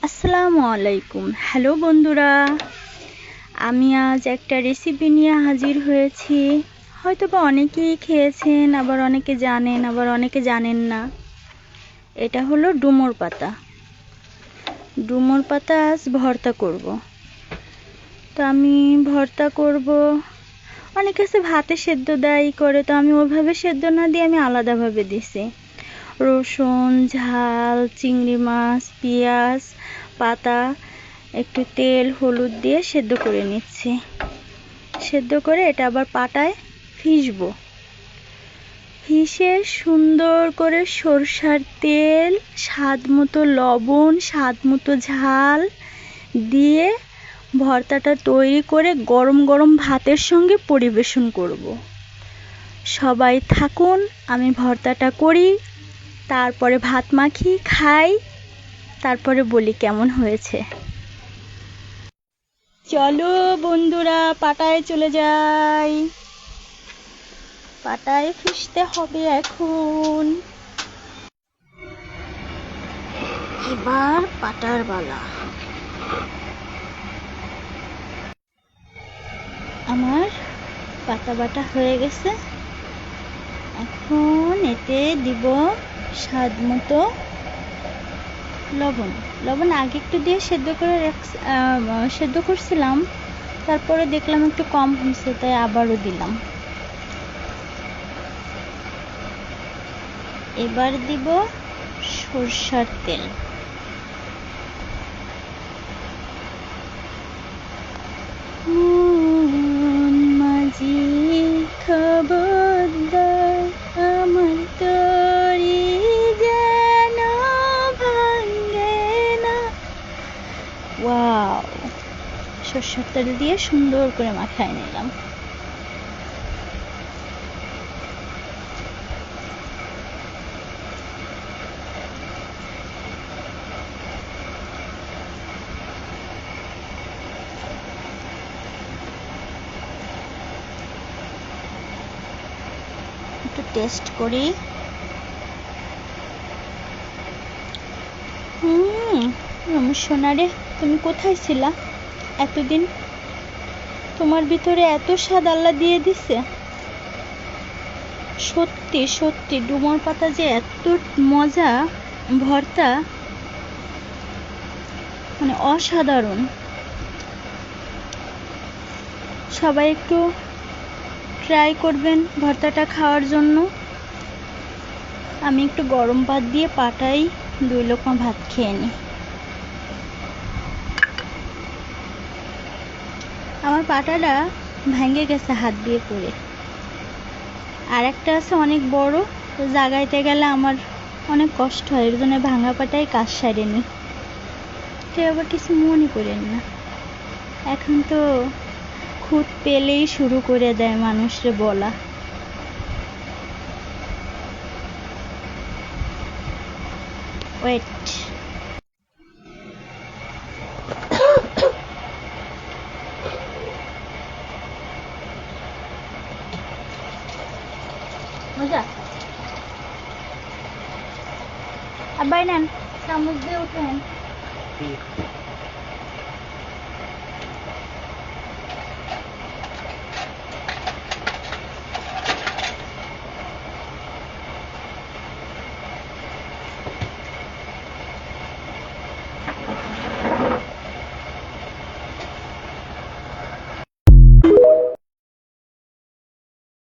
আসসালামু আলাইকুম। হ্যালো বন্ধুরা, আমি আজ একটা রেসিপি নিয়ে হাজির হয়েছি। হয়তোবা অনেকেই খেয়েছেন, আবার অনেকে জানেন, আবার অনেকে জানেন না। এটা হলো ডুমুর পাতা। ডুমুর পাতা আজ ভর্তা করব। তো আমি ভর্তা করব। অনেকে আছে ভাতে সেদ্ধ দেয় করে, তো আমি ওইভাবে সেদ্ধ না দিয়ে আমি আলাদাভাবে দিছি। রসুন, ঝাল, চিংড়ি মাছ, পেঁয়াজ, পাতা, একটু তেল, হলুদ দিয়ে সেদ্ধ করে নিচ্ছি। সেদ্ধ করে এটা আবার পাটায় ভিজবো। ভিজে সুন্দর করে সরষার তেল, স্বাদ মতো লবণ, স্বাদ মতো ঝাল দিয়ে ভর্তাটা তৈরি করে গরম গরম ভাতের সঙ্গে পরিবেশন করব। সবাই থাকুন, আমি ভর্তাটা করি, তারপরে ভাত মাখি, খাই, তারপরে বলি কেমন হয়েছে। চলো বন্ধুরা, পাটায় চলে যাই। পাটায় ফিসতে হবে এখন। এবার পাটার বালা। আমার পাতা বাটা হয়ে গেছে। এখন এতে দিব স্বাদ মতো লবণ। লবণ আগে একটু দিয়ে সেদ্ধ করছিলাম, তারপরে দেখলাম একটু কম হয়েছে, তাই আবারও দিলাম। এবার দিব সরষার তেল। মাঝি খবরদার, আমার তরি যেন ভাঙে না। ওয়াও, সরষের তেল দিয়ে সুন্দর করে মাখায় নিলাম। একটু টেস্ট করি। আমার সোনারে, তুমি কোথায় ছিলা এতদিন? তোমার ভিতরে এত স্বাদ আল্লাহ দিয়ে দিছে। সত্যি সত্যি ডুমুর পাতা যে এত মজা ভর্তা, মানে অসাধারণ। সবাই একটু ট্রাই করবেন ভর্তাটা খাওয়ার জন্য। আমি একটু গরম ভাত দিয়ে পাটাই 2 লোকমা ভাত খেয়ে নিই। আমার পাটাটা ভেঙে গেছে হাত দিয়ে পড়ে। আর একটা আছে অনেক বড়, তো জাগাইতে গেলে আমার অনেক কষ্ট হয়, এর জন্য ভাঙা পাটাই কাজ সারে নি। কেউ আবার কিছু মনে করেন না। এখন তো খুদ পেলেই শুরু করে দেয় মানুষরে বলা। ওয়েট, মজা। আব্বাই নেন, চামচ দিয়ে উঠেন।